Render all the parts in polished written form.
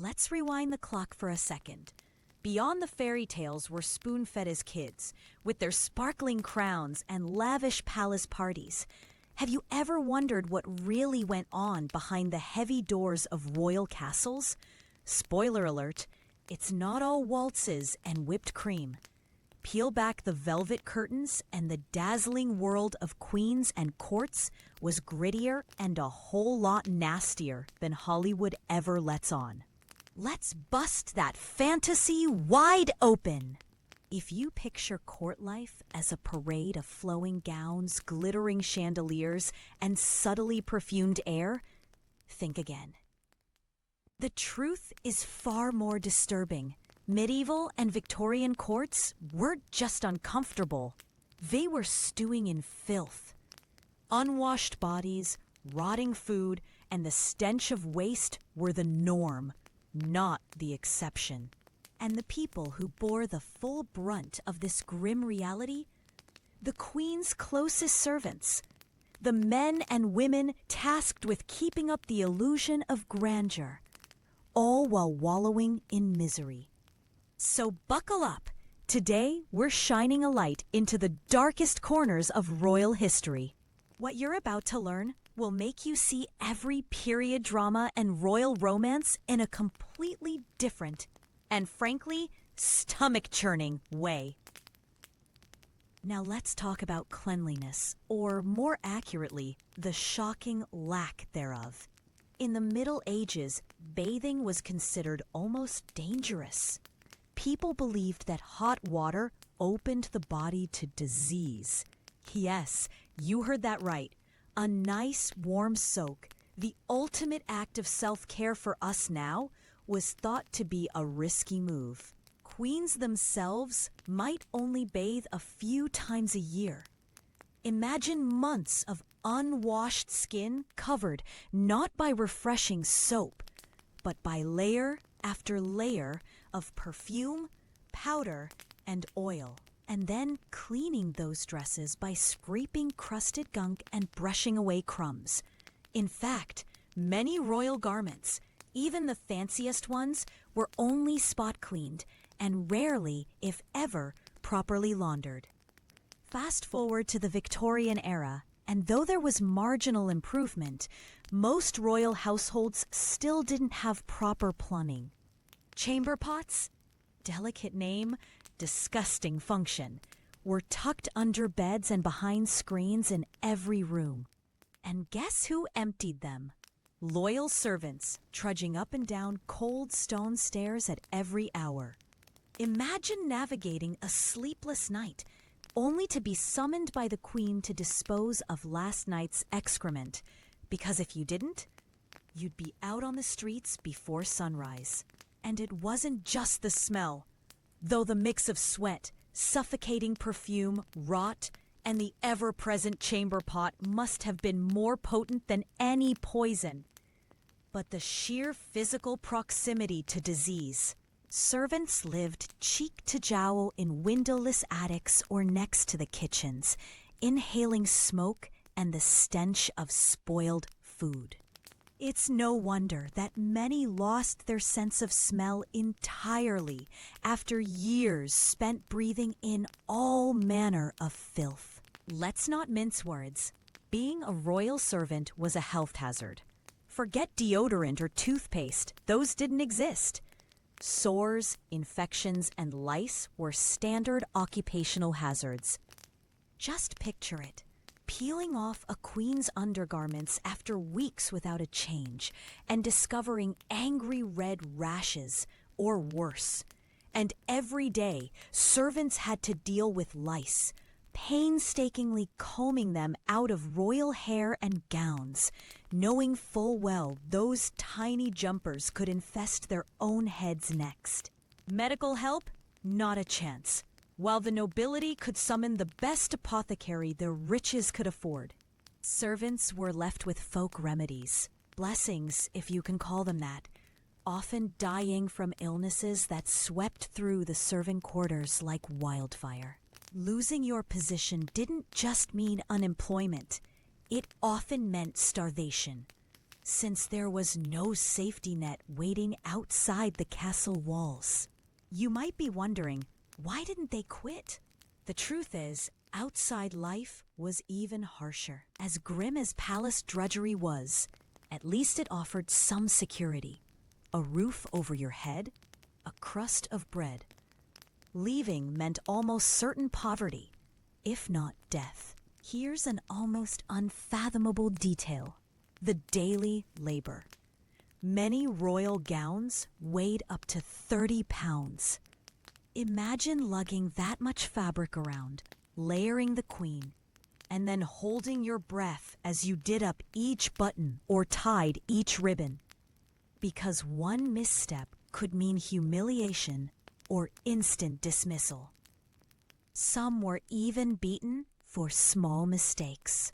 Let's rewind the clock for a second. Beyond the fairy tales were spoon-fed as kids, with their sparkling crowns and lavish palace parties. Have you ever wondered what really went on behind the heavy doors of royal castles? Spoiler alert, it's not all waltzes and whipped cream. Peel back the velvet curtains and the dazzling world of queens and courts was grittier and a whole lot nastier than Hollywood ever lets on. Let's bust that fantasy wide open. If you picture court life as a parade of flowing gowns, glittering chandeliers, and subtly perfumed air, think again. The truth is far more disturbing. Medieval and Victorian courts weren't just uncomfortable. They were stewing in filth. Unwashed bodies, rotting food, and the stench of waste were the norm, not the exception. And the people who bore the full brunt of this grim reality? The Queen's closest servants. The men and women tasked with keeping up the illusion of grandeur, all while wallowing in misery. So buckle up. Today, we're shining a light into the darkest corners of royal history. What you're about to learn will make you see every period drama and royal romance in a completely different and, frankly, stomach-churning way. Now let's talk about cleanliness, or more accurately, the shocking lack thereof. In the Middle Ages, bathing was considered almost dangerous. People believed that hot water opened the body to disease. Yes, you heard that right. A nice warm soak, the ultimate act of self-care for us now, was thought to be a risky move. Queens themselves might only bathe a few times a year. Imagine months of unwashed skin covered not by refreshing soap, but by layer after layer of perfume, powder, and oil, and then cleaning those dresses by scraping crusted gunk and brushing away crumbs. In fact, many royal garments, even the fanciest ones, were only spot cleaned and rarely, if ever, properly laundered. Fast forward to the Victorian era, and though there was marginal improvement, most royal households still didn't have proper plumbing. Chamber pots, delicate name, disgusting function, were tucked under beds and behind screens in every room. And guess who emptied them? Loyal servants trudging up and down cold stone stairs at every hour. Imagine navigating a sleepless night, only to be summoned by the Queen to dispose of last night's excrement, because if you didn't, you'd be out on the streets before sunrise. And it wasn't just the smell, though the mix of sweat, suffocating perfume, rot, and the ever-present chamber pot must have been more potent than any poison. But the sheer physical proximity to disease. Servants lived cheek to jowl in windowless attics or next to the kitchens, inhaling smoke and the stench of spoiled food. It's no wonder that many lost their sense of smell entirely after years spent breathing in all manner of filth. Let's not mince words. Being a royal servant was a health hazard. Forget deodorant or toothpaste. Those didn't exist. Sores, infections, and lice were standard occupational hazards. Just picture it. Peeling off a queen's undergarments after weeks without a change and discovering angry red rashes, or worse. And every day, servants had to deal with lice, painstakingly combing them out of royal hair and gowns, knowing full well those tiny jumpers could infest their own heads next. Medical help? Not a chance. While the nobility could summon the best apothecary their riches could afford. Servants were left with folk remedies, blessings if you can call them that, often dying from illnesses that swept through the servant quarters like wildfire. Losing your position didn't just mean unemployment. It often meant starvation. since there was no safety net waiting outside the castle walls. You might be wondering, why didn't they quit? The truth is, outside life was even harsher. As grim as palace drudgery was, at least it offered some security. A roof over your head, a crust of bread. Leaving meant almost certain poverty, if not death. Here's an almost unfathomable detail: the daily labor. Many royal gowns weighed up to 30 pounds. Imagine lugging that much fabric around, layering the queen, and then holding your breath as you did up each button or tied each ribbon. Because one misstep could mean humiliation or instant dismissal. Some were even beaten for small mistakes.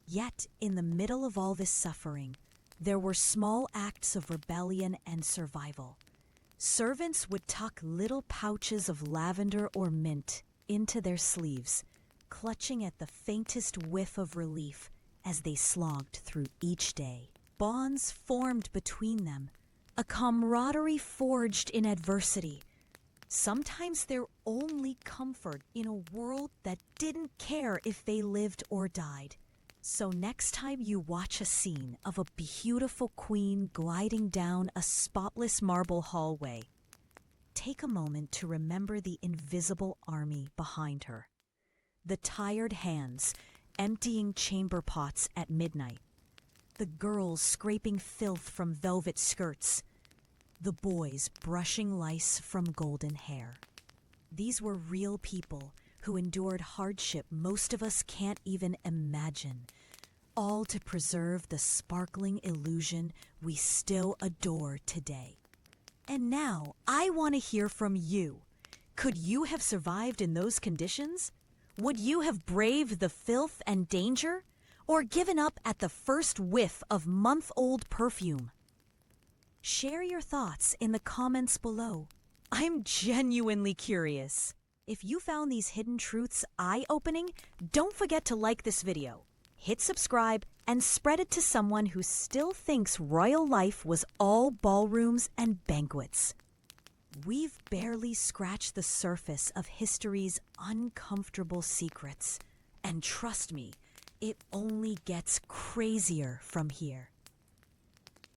Yet, in the middle of all this suffering, there were small acts of rebellion and survival. Servants would tuck little pouches of lavender or mint into their sleeves, clutching at the faintest whiff of relief as they slogged through each day. Bonds formed between them, a camaraderie forged in adversity, sometimes their only comfort in a world that didn't care if they lived or died. So next time you watch a scene of a beautiful queen gliding down a spotless marble hallway, take a moment to remember the invisible army behind her. The tired hands emptying chamber pots at midnight. The girls scraping filth from velvet skirts. The boys brushing lice from golden hair. These were real people who endured hardship most of us can't even imagine, all to preserve the sparkling illusion we still adore today. And now, I want to hear from you. Could you have survived in those conditions? Would you have braved the filth and danger? Or given up at the first whiff of month-old perfume? Share your thoughts in the comments below. I'm genuinely curious. If you found these hidden truths eye-opening, don't forget to like this video, hit subscribe, and spread it to someone who still thinks royal life was all ballrooms and banquets. We've barely scratched the surface of history's uncomfortable secrets. And trust me, it only gets crazier from here.